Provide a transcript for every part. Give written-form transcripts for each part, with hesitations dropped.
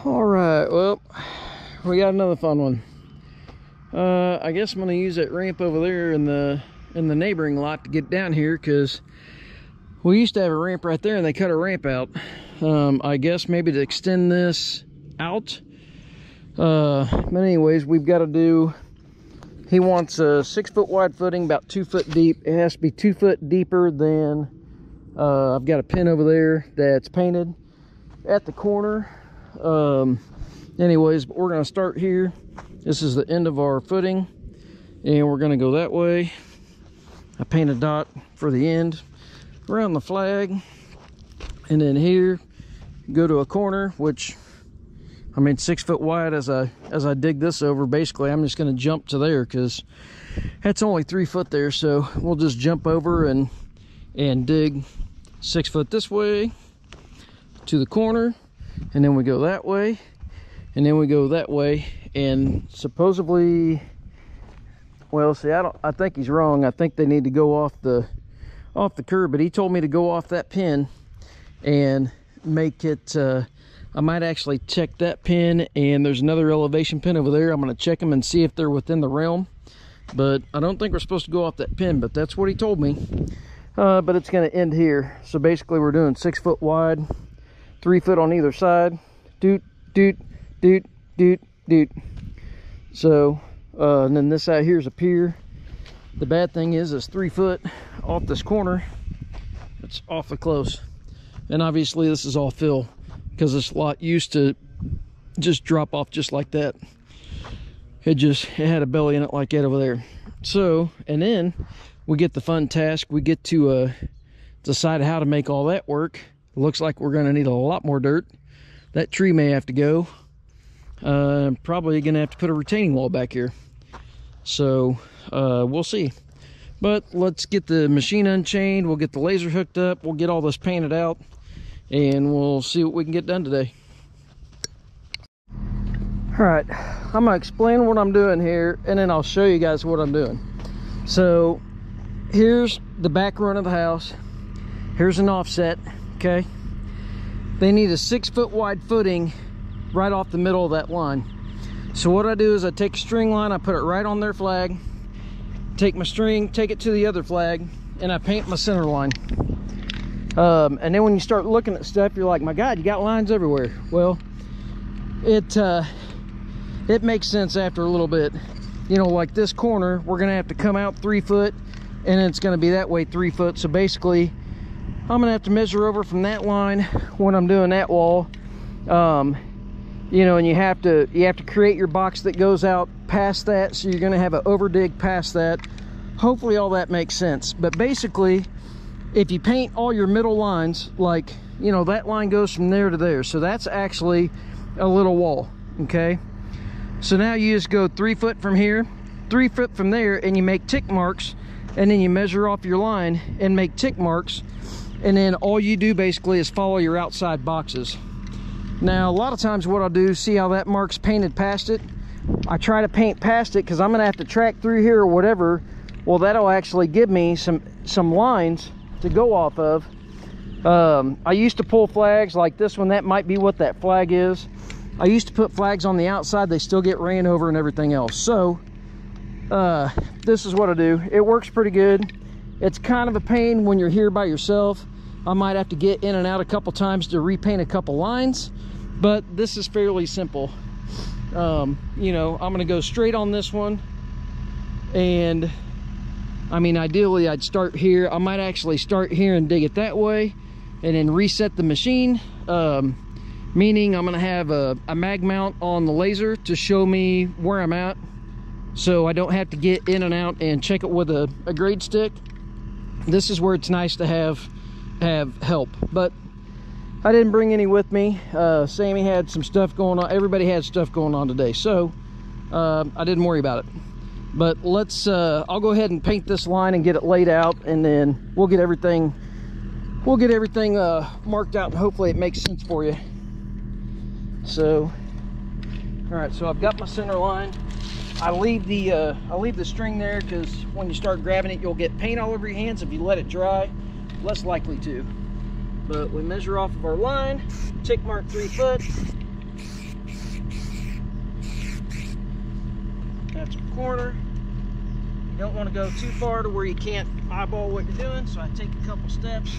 All right, well, we got another fun one. I guess I'm gonna use that ramp over there in the neighboring lot to get down here, because we used to have a ramp right there and they cut a ramp out. I guess maybe to extend this out. But anyways, we've got to do, he wants a 6 foot wide footing, about 2 foot deep. It has to be 2 foot deeper than, I've got a pin over there that's painted at the corner. Anyways, but we're going to start here. This is the end of our footing, and we're going to go that way. I paint a dot for the end around the flag, and then here go to a corner, which I mean 6 foot wide. As I dig this over, basically I'm just going to jump to there because that's only 3 foot there, so we'll just jump over and dig 6 foot this way to the corner, and then we go that way, and then we go that way. And supposedly, well, see, I think he's wrong. I think they need to go off the curb, but he told me to go off that pin and make it, I might actually check that pin, and there's another elevation pin over there. I'm going to check them and see if they're within the realm, but I don't think we're supposed to go off that pin, but that's what he told me. But it's going to end here. So basically we're doing 6 foot wide, 3 foot on either side. Doot, doot, doot, doot, doot. So, and then this out here is a pier. The bad thing is it's 3 foot off this corner. It's awfully close. And obviously this is all fill, because this lot used to just drop off just like that. It had a belly in it like that over there. So, and then we get the fun task. We get to decide how to make all that work. It looks like we're going to need a lot more dirt. That tree may have to go. Probably going to have to put a retaining wall back here. So we'll see. But let's get the machine unchained. We'll get the laser hooked up. We'll get all this painted out, and we'll see what we can get done today. All right, I'm gonna explain what I'm doing here, and then I'll show you guys what I'm doing. So here's the back run of the house. Here's an offset, okay? They need a 6 foot wide footing right off the middle of that line. So what I do is I take a string line, I put it right on their flag, take my string, take it to the other flag, and I paint my center line. And then when you start looking at stuff, you're like, my God, you got lines everywhere. Well, it makes sense after a little bit. You know, like this corner, we're gonna have to come out 3 foot, and it's gonna be that way 3 foot. So basically, I'm gonna have to measure over from that line when I'm doing that wall. You know, and you have to create your box that goes out past that, so you're gonna have an over dig past that. Hopefully all that makes sense. But basically, if you paint all your middle lines, like, you know, that line goes from there to there, so that's actually a little wall, okay? So now you just go 3 foot from here, 3 foot from there, and you make tick marks, and then you measure off your line and make tick marks, and then all you do basically is follow your outside boxes. Now, a lot of times what I'll do, see how that mark's painted past it? I try to paint past it because I'm gonna have to track through here or whatever. Well, that'll actually give me some lines to go off of. I used to pull flags like this one. That might be what that flag is. I used to put flags on the outside. They still get ran over and everything else. So this is what I do. It works pretty good. It's kind of a pain when you're here by yourself. I might have to get in and out a couple times to repaint a couple lines, but this is fairly simple. You know, I'm gonna go straight on this one, and I mean, ideally I'd start here. I might actually start here and dig it that way, and then reset the machine, meaning I'm gonna have a mag mount on the laser to show me where I'm at, so I don't have to get in and out and check it with a grade stick. This is where it's nice to have help, but I didn't bring any with me. Sammy had some stuff going on. Everybody had stuff going on today, so I didn't worry about it. But let's I'll go ahead and paint this line and get it laid out, and then we'll get everything marked out, and hopefully it makes sense for you. So all right, so I've got my center line. I leave the string there because when you start grabbing it, you'll get paint all over your hands. If you let it dry, less likely to. But we measure off of our line, tick mark 3 foot, That's a corner. You don't want to go too far to where you can't eyeball what you're doing, so I take a couple steps.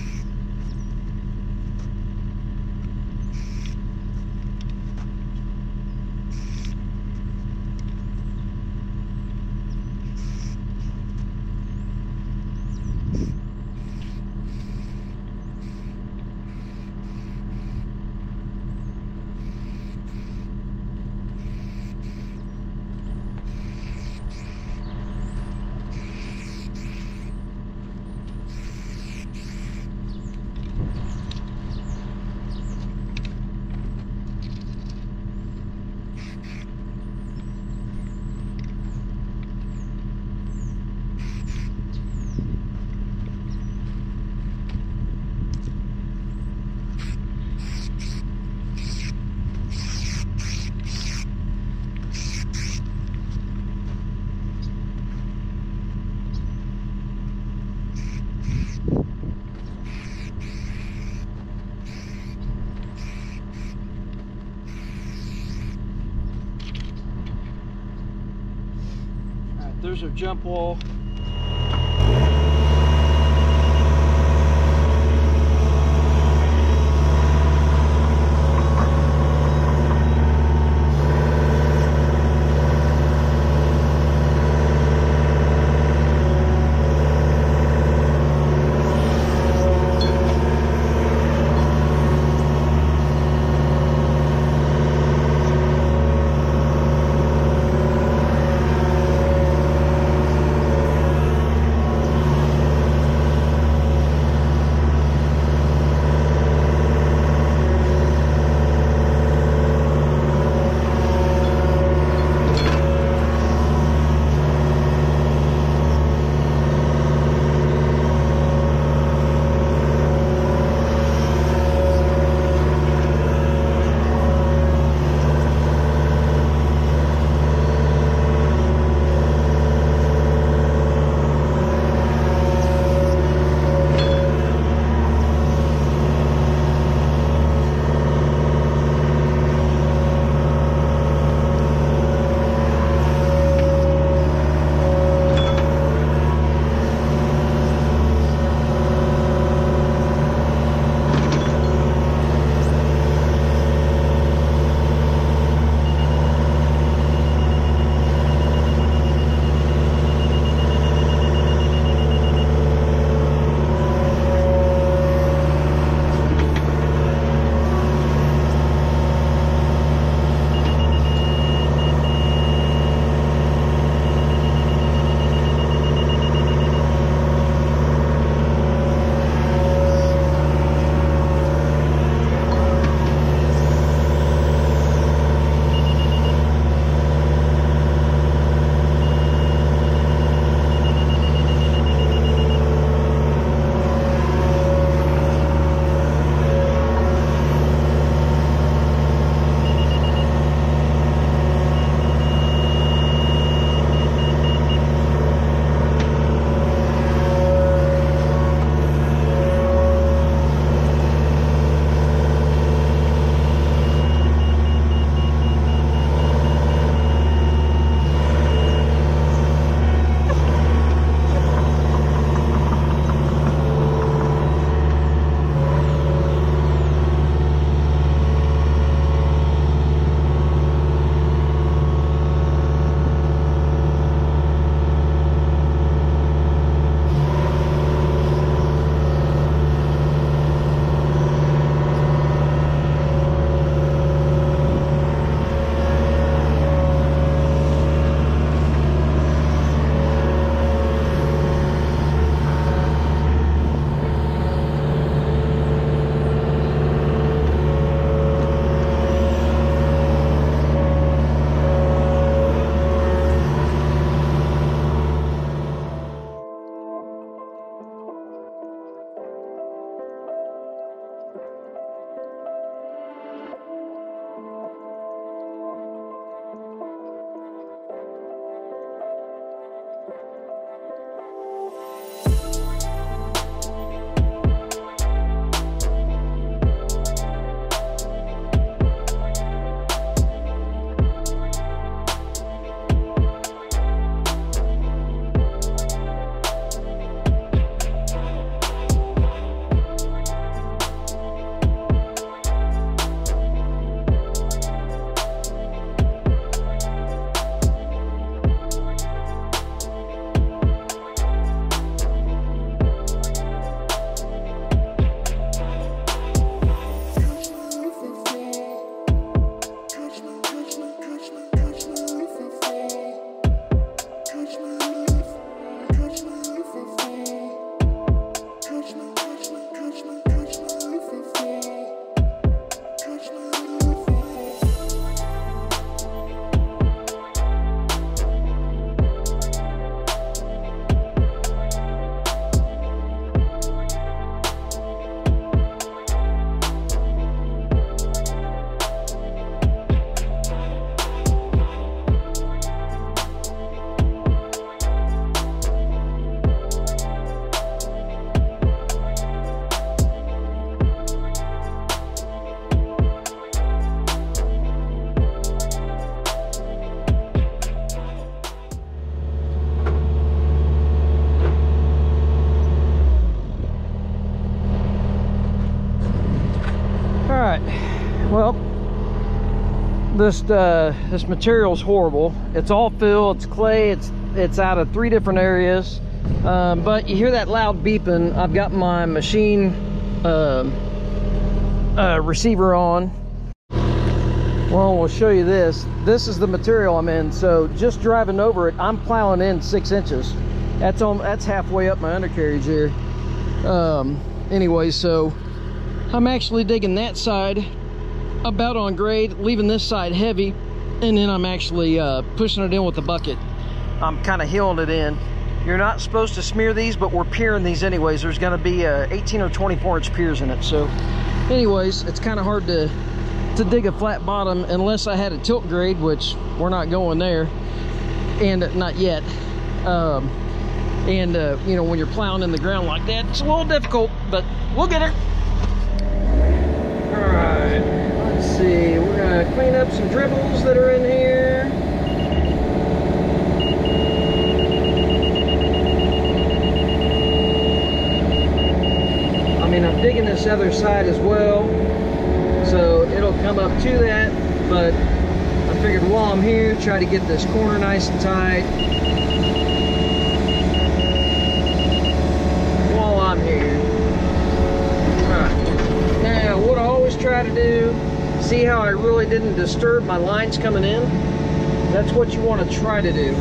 There's our jump wall. Well, this material's horrible. It's all fill, it's clay, it's out of 3 different areas. But you hear that loud beeping. I've got my machine receiver on. Well, we'll show you this. This is the material I'm in. So just driving over it, I'm plowing in 6 inches. That's halfway up my undercarriage here. Anyway, so I'm actually digging that side about on grade, leaving this side heavy, and then I'm actually pushing it in with the bucket. I'm kind of heeling it in. You're not supposed to smear these, but we're piering these anyways. There's going to be 18 or 24 inch piers in it. So anyways, it's kind of hard to dig a flat bottom unless I had a tilt grade, which we're not going there, and not yet. You know, when you're plowing in the ground like that, it's a little difficult, but we'll get it. All right, let's see. We're gonna clean up some dribbles that are in here. I mean, I'm digging this other side as well, so it'll come up to that, but I figured while I'm here, try to get this corner nice and tight while I'm here. Alright, now what I always try to do, see how I really didn't disturb my lines coming in? That's what you want to try to do.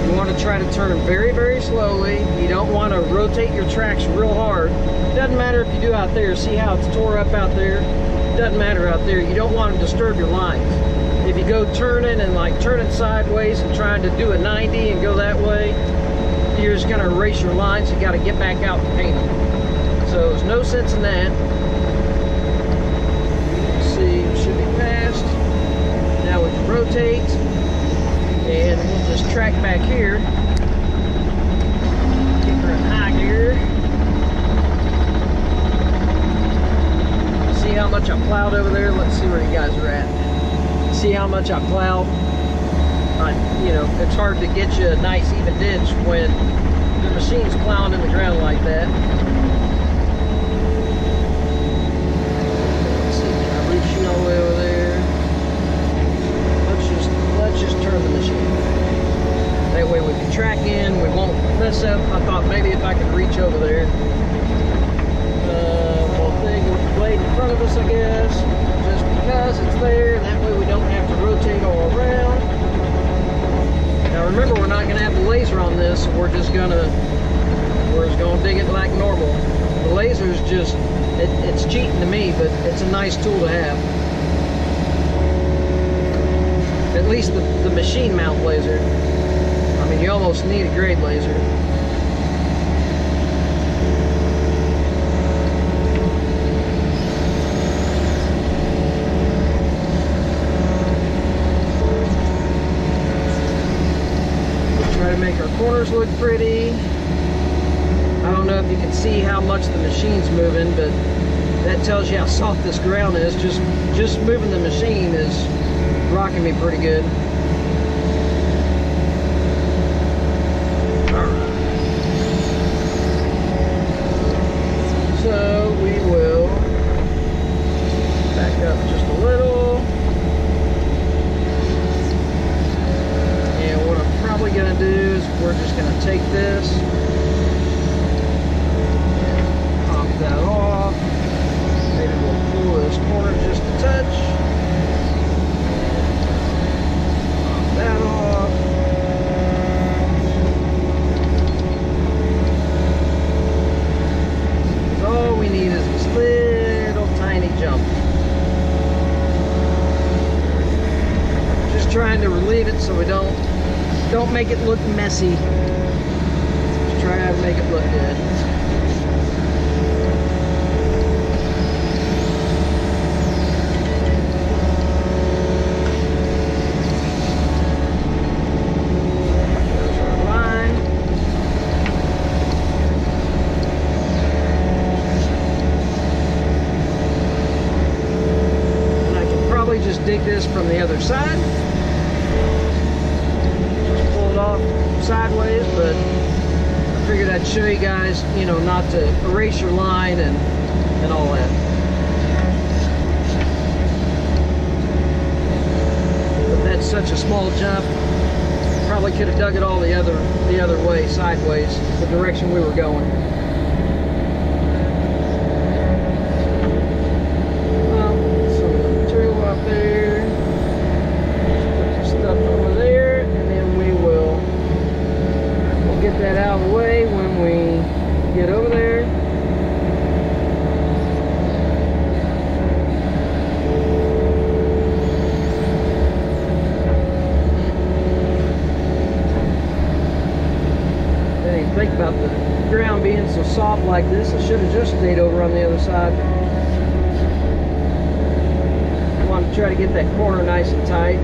You want to try to turn them very, very slowly. You don't want to rotate your tracks real hard. Doesn't matter if you do out there. See how it's tore up out there? Doesn't matter out there. You don't want to disturb your lines. If you go turning and like turning sideways and trying to do a 90 and go that way, you're just going to erase your lines. You got to get back out and paint them. So there's no sense in that. Let's see, should be passed. Now we can rotate, and we'll just track back here. Keep her in high gear. See how much I plowed over there? Let's see where you guys are at. See how much I plowed? You know, it's hard to get you a nice even ditch when the machine's plowing in the ground like that. Let's see, can I reach you all the way over there? Let's just turn the machine. That way we can track in, we won't mess up. I thought maybe if I could reach over there. Blade in front of us, I guess, just because it's there, and that way we don't have to rotate all around. Now remember, we're not going to have the laser on this, so we're just gonna dig it like normal. The laser's just, it's cheating to me, but it's a nice tool to have. At least the machine mount laser. I mean, you almost need a grade laser. To make our corners look pretty. I don't know if you can see how much the machine's moving, but that tells you how soft this ground is. Just moving the machine is rocking me pretty good. Alright. So we will back up just a little. What we're going to do is we're just going to take this, pop that off, maybe we'll pull this corner just a touch, pop that off, all we need is this little tiny jump. Just trying to relieve it so we don't make it look messy. Just try to make it look good. There's our line. And I can probably just dig this from the other side. Off sideways, but I figured I'd show you guys, you know, not to erase your line and all that. such a small jump. Probably could have dug it all the other way, sideways, the direction we were going. Well, some material up there. Put some stuff over there, and then we'll get that out of the way when we get over there. Think about the ground being so soft like this. I should have just stayed over on the other side. I want to try to get that corner nice and tight.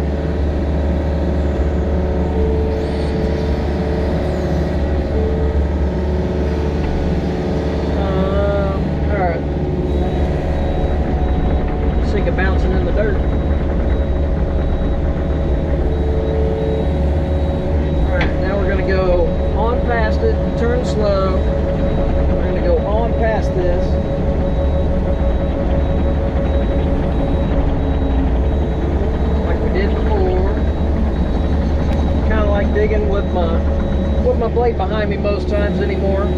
Alright. Sick of bouncing in the dirt. Alright, now we're going to go on past it, turn slow. We're going to go on past this. Like we did before. Kind of like digging with my blade behind me most times anymore.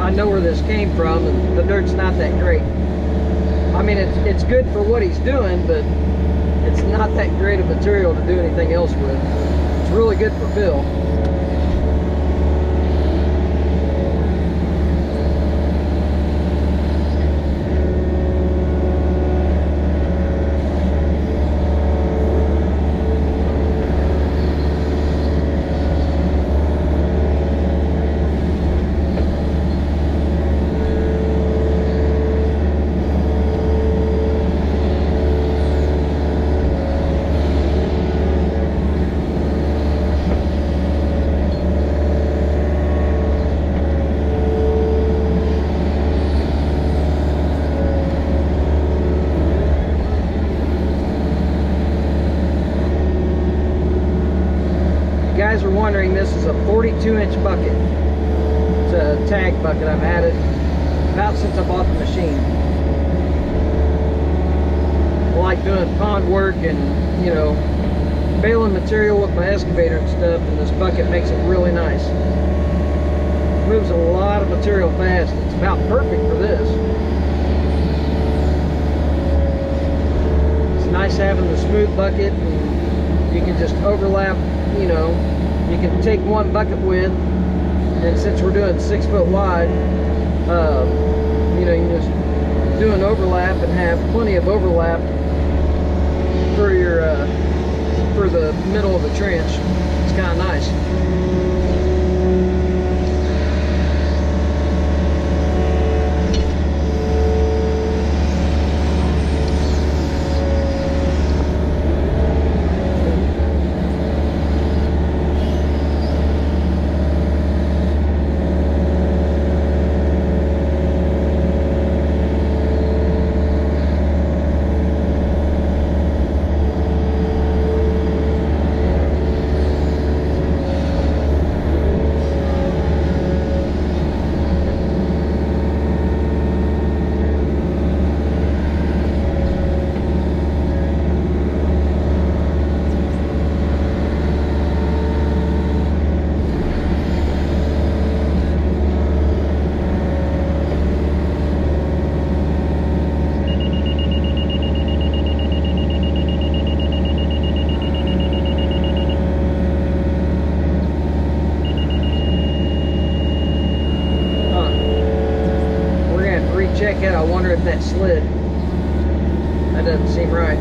I know where this came from, and the dirt's not that great. I mean, it's good for what he's doing, but it's not that great of material to do anything else with. It's really good for fill. Guys are wondering, this is a 42-inch bucket. It's a tag bucket. I've had it about since I bought the machine. I like doing pond work and, you know, baling material with my excavator and stuff, and this bucket makes it really nice. Moves a lot of material fast. It's about perfect for this. It's nice having the smooth bucket, and you can just overlap, you know, you can take one bucket width, and since we're doing 6 foot wide, you know, you can just do an overlap and have plenty of overlap for your for the middle of the trench. It's kind of nice. at it, I wonder if that slid. That doesn't seem right.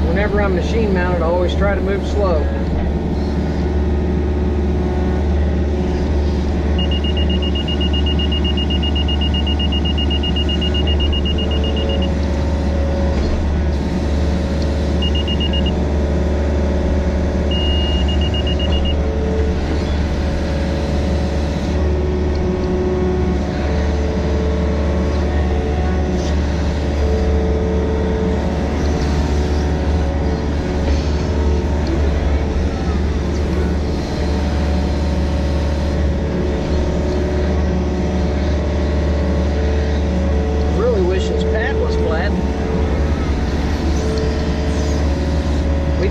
Whenever I'm machine mounted, I always try to move slow.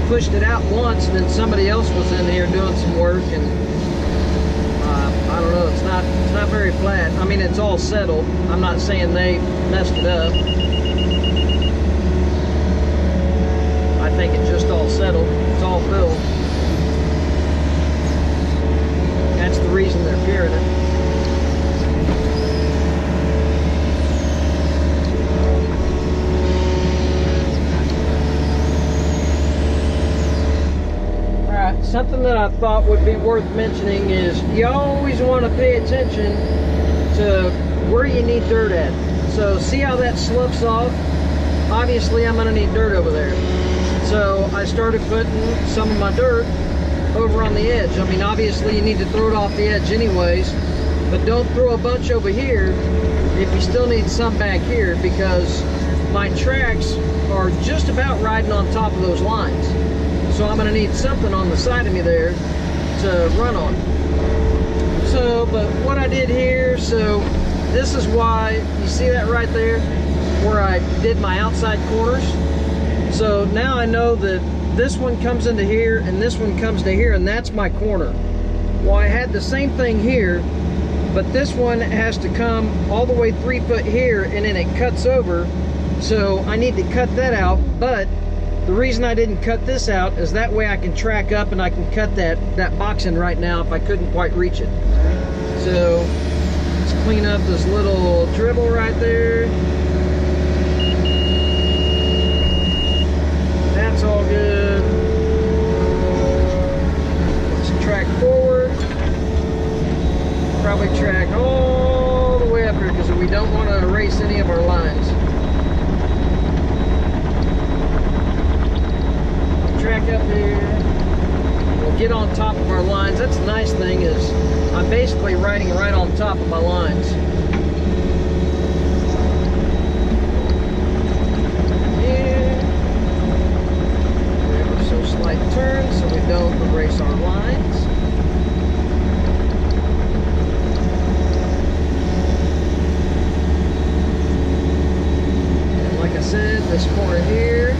Pushed it out once, and then somebody else was in here doing some work, and I don't know, it's not very flat. I mean, it's all settled. I'm not saying they messed it up. I think it's just all settled. It's all filled. That's the reason they're curing it. Something that I thought would be worth mentioning is you always want to pay attention to where you need dirt at. So see how that sloughs off? Obviously I'm going to need dirt over there. So I started putting some of my dirt over on the edge. I mean, obviously you need to throw it off the edge anyways, but don't throw a bunch over here if you still need some back here, because my tracks are just about riding on top of those lines. So I'm going to need something on the side of me there to run on. So, but what I did here, so this is why, you see that right there, where I did my outside corners. So now I know that this one comes into here and this one comes to here, and that's my corner. Well, I had the same thing here, but this one has to come all the way 3 foot here, and then it cuts over. So I need to cut that out, but the reason I didn't cut this out is that way I can track up and I can cut that box in right now if I couldn't quite reach it. So let's clean up this little dribble right there. That's all good. Let's track forward. Probably track all the way up here because we don't want to erase any of our lines. Track up here. We'll get on top of our lines. That's the nice thing, is I'm basically riding right on top of my lines. Here. Ever so slight turn so we don't erase our lines. And like I said, this corner here,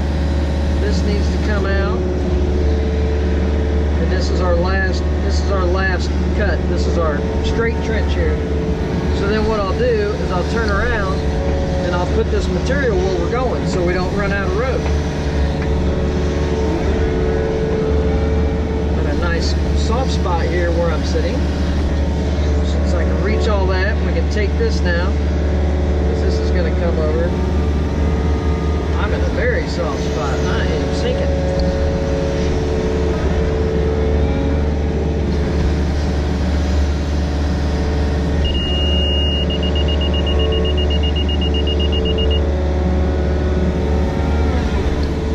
this needs to come out, and this is our last cut. This is our straight trench here. So then what I'll do is I'll turn around and I'll put this material where we're going so we don't run out of road. Got a nice soft spot here where I'm sitting, since I can reach all that. We can take this now, because this is going to come over. I'm in a very soft spot. I am sinking.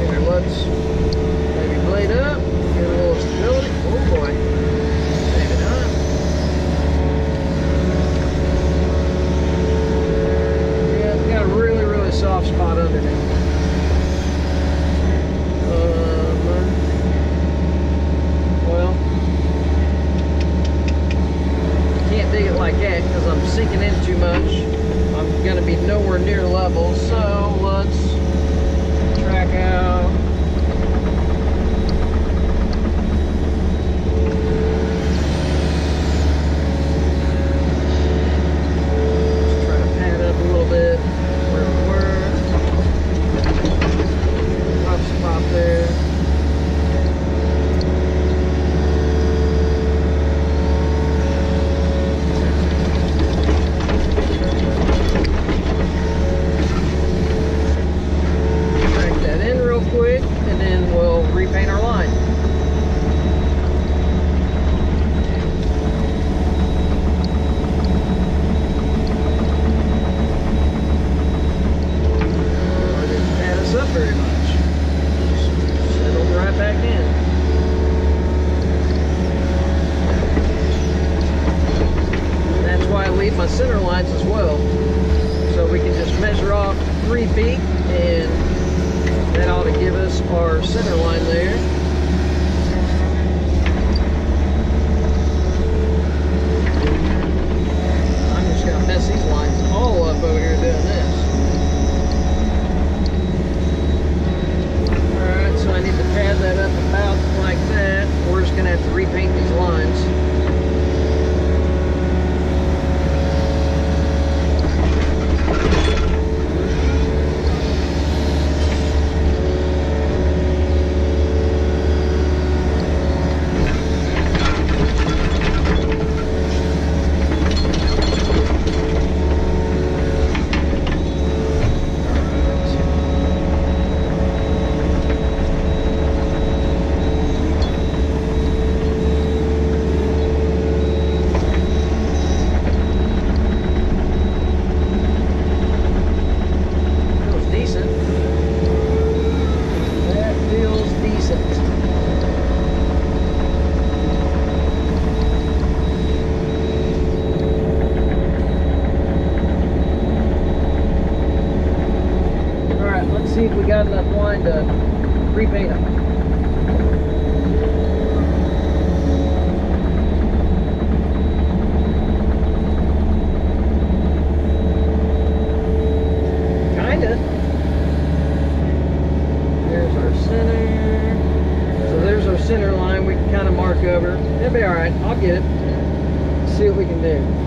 Here, let's maybe blade up, get a little stability. Oh boy. Maybe not. repaint these lines. See if we got enough line to repaint them. Kinda. There's our center. So there's our center line. We can kind of mark over. It'll be all right. I'll get it. Let's see what we can do.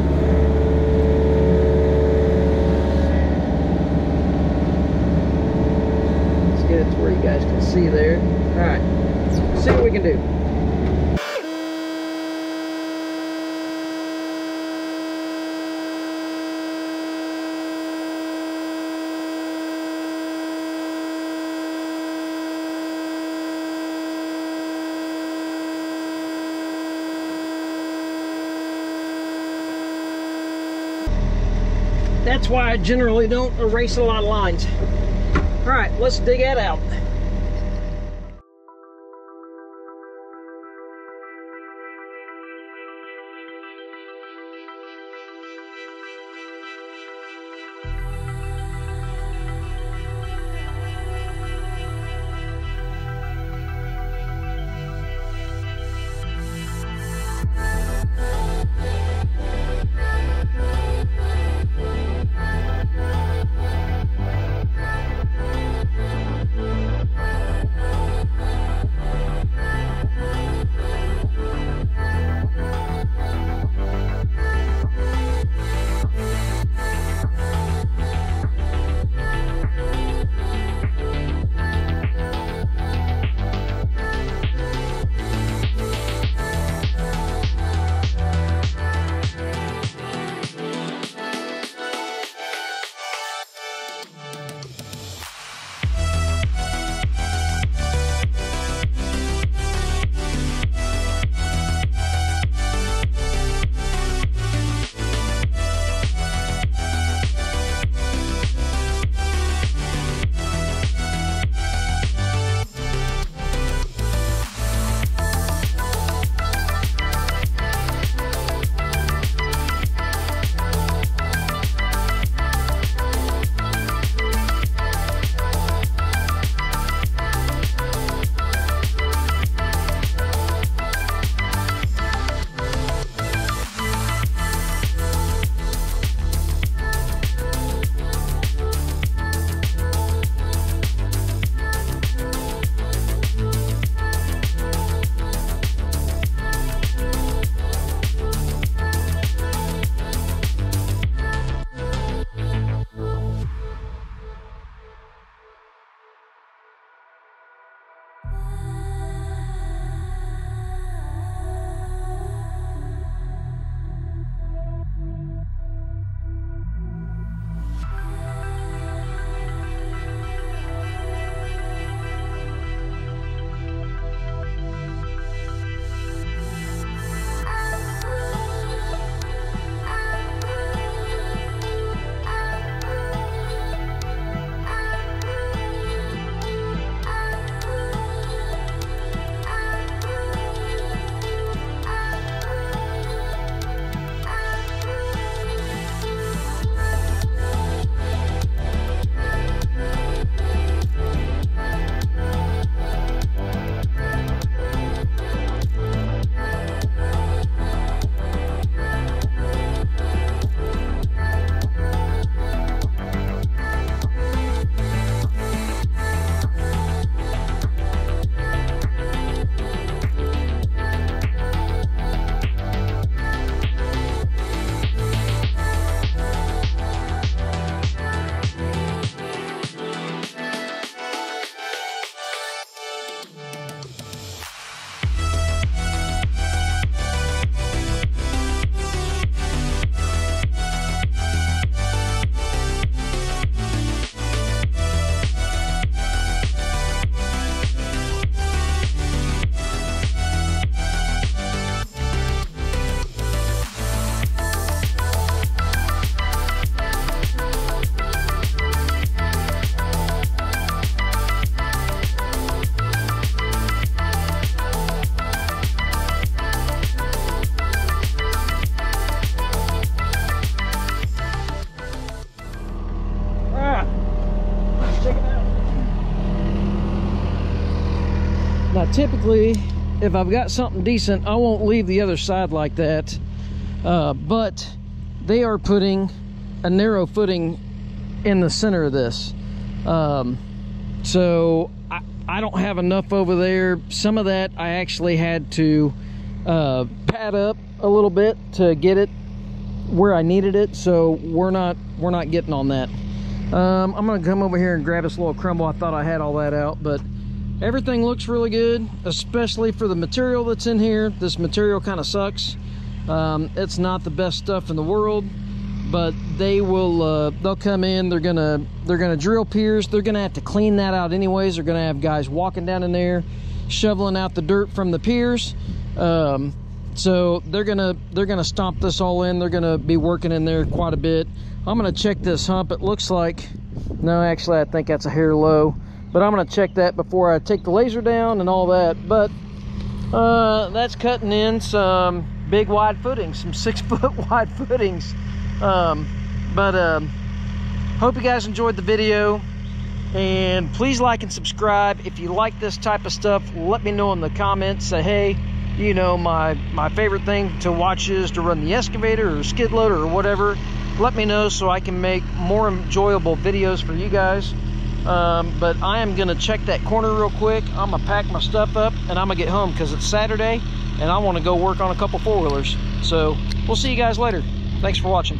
Get it to where you guys can see there. All right, see what we can do. That's why I generally don't erase a lot of lines. All right, let's dig that out. typically, if I've got something decent, I won't leave the other side like that. But they are putting a narrow footing in the center of this. So I don't have enough over there. Some of that I actually had to pad up a little bit to get it where I needed it. So we're not getting on that. I'm gonna come over here and grab this little crumble. I thought I had all that out, but everything looks really good, especially for the material that's in here. This material kind of sucks. It's not the best stuff in the world, but they will they'll come in, they're gonna drill piers. They're gonna have to clean that out anyways. They're gonna have guys walking down in there shoveling out the dirt from the piers. So they're gonna stomp this all in. They're gonna be working in there quite a bit. I'm gonna check this hump. It looks like, no, actually I think that's a hair low, but I'm gonna check that before I take the laser down and all that. But that's cutting in some big wide footings, some 6 foot wide footings. Hope you guys enjoyed the video, and please like and subscribe. If you like this type of stuff, let me know in the comments. Say, hey, you know, my favorite thing to watch is to run the excavator or skid loader or whatever. Let me know so I can make more enjoyable videos for you guys. But I am gonna check that corner real quick. I'm gonna pack my stuff up and I'm gonna get home because it's Saturday and I want to go work on a couple 4-wheelers. So we'll see you guys later. Thanks for watching.